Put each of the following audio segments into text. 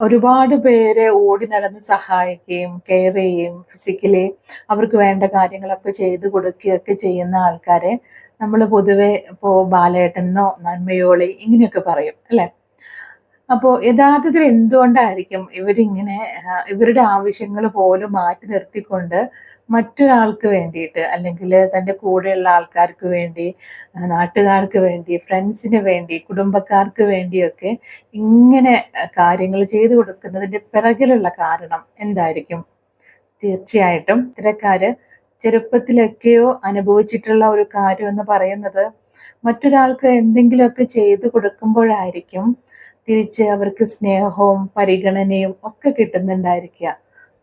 ഒരുപാട് പേരെ ഓടി നടന്ന് സഹായിക്കുകയും കെയർ ചെയ്യുകയും ഫിസിക്കലി അവർക്ക് വേണ്ട കാര്യങ്ങളൊക്കെ ചെയ്ത് കൊടുക്കുകയൊക്കെ ചെയ്യുന്ന ആൾക്കാരെ നമ്മൾ പൊതുവെ ഇപ്പോൾ ബാലേട്ടനെന്നോ നന്മയോളി ഇങ്ങനെയൊക്കെ പറയും അല്ലേ? അപ്പോൾ യഥാർത്ഥത്തിൽ എന്തുകൊണ്ടായിരിക്കും ഇവരിങ്ങനെ ഇവരുടെ ആവശ്യങ്ങൾ പോലും മാറ്റി നിർത്തിക്കൊണ്ട് മറ്റൊരാൾക്ക് വേണ്ടിയിട്ട് അല്ലെങ്കിൽ തൻ്റെ കൂടെയുള്ള ആൾക്കാർക്ക് വേണ്ടി, നാട്ടുകാർക്ക് വേണ്ടി, ഫ്രണ്ട്സിന് വേണ്ടി, കുടുംബക്കാർക്ക് വേണ്ടിയൊക്കെ ഇങ്ങനെ കാര്യങ്ങൾ ചെയ്തു കൊടുക്കുന്നതിൻ്റെ പിറകിലുള്ള കാരണം എന്തായിരിക്കും? തീർച്ചയായിട്ടും ഇത്തരക്കാര് ചെറുപ്പത്തിലൊക്കെയോ അനുഭവിച്ചിട്ടുള്ള ഒരു കാര്യം എന്ന് പറയുന്നത് മറ്റൊരാൾക്ക് എന്തെങ്കിലുമൊക്കെ ചെയ്തു കൊടുക്കുമ്പോഴായിരിക്കും തിരിച്ച് അവർക്ക് സ്നേഹവും പരിഗണനയും ഒക്കെ കിട്ടുന്നുണ്ടായിരിക്കുക.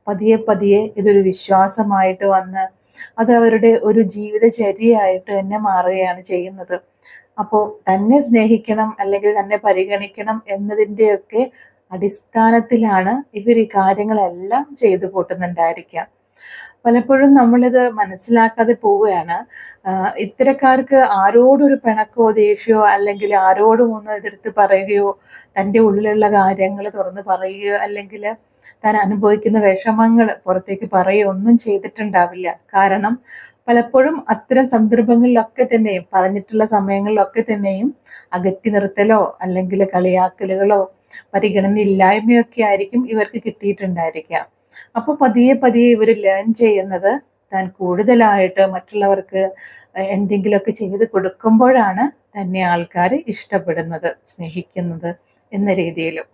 പതിയെ പതിയെ ഇതൊരു വിശ്വാസമായിട്ട് വന്ന് അത് അവരുടെ ഒരു ജീവിതചര്യയായിട്ട് തന്നെ മാറുകയാണ് ചെയ്യുന്നത്. അപ്പോൾ തന്നെ സ്നേഹിക്കണം അല്ലെങ്കിൽ തന്നെ പരിഗണിക്കണം എന്നതിൻ്റെയൊക്കെ അടിസ്ഥാനത്തിലാണ് ഇവർ ഈ കാര്യങ്ങളെല്ലാം ചെയ്തു കൂട്ടുന്നുണ്ടായിരിക്കുക. പലപ്പോഴും നമ്മളിത് മനസ്സിലാക്കാതെ പോവുകയാണ്. ഇത്തരക്കാർക്ക് ആരോടൊരു പിണക്കോ ദേഷ്യമോ അല്ലെങ്കിൽ ആരോടും ഒന്ന് എതിർത്ത് പറയുകയോ തൻ്റെ ഉള്ളിലുള്ള കാര്യങ്ങൾ തുറന്ന് പറയുകയോ അല്ലെങ്കിൽ താൻ അനുഭവിക്കുന്ന വിഷമങ്ങൾ പുറത്തേക്ക് പറയുകയോ ഒന്നും ചെയ്തിട്ടുണ്ടാവില്ല. കാരണം പലപ്പോഴും അത്തരം സന്ദർഭങ്ങളിലൊക്കെ തന്നെയും പറഞ്ഞിട്ടുള്ള സമയങ്ങളിലൊക്കെ തന്നെയും അകറ്റി നിർത്തലോ അല്ലെങ്കിൽ കളിയാക്കലുകളോ പരിഗണന ഇല്ലായ്മയൊക്കെ ആയിരിക്കും ഇവർക്ക് കിട്ടിയിട്ടുണ്ടായിരിക്കുക. അപ്പൊ പതിയെ പതിയെ ഇവർ ലേൺ ചെയ്യുന്നത് താൻ കൂടുതലായിട്ട് മറ്റുള്ളവർക്ക് എന്തെങ്കിലുമൊക്കെ ചെയ്ത് കൊടുക്കുമ്പോഴാണ് തന്നെ ആൾക്കാർ ഇഷ്ടപ്പെടുന്നത്, സ്നേഹിക്കുന്നത് എന്ന രീതിയിലും.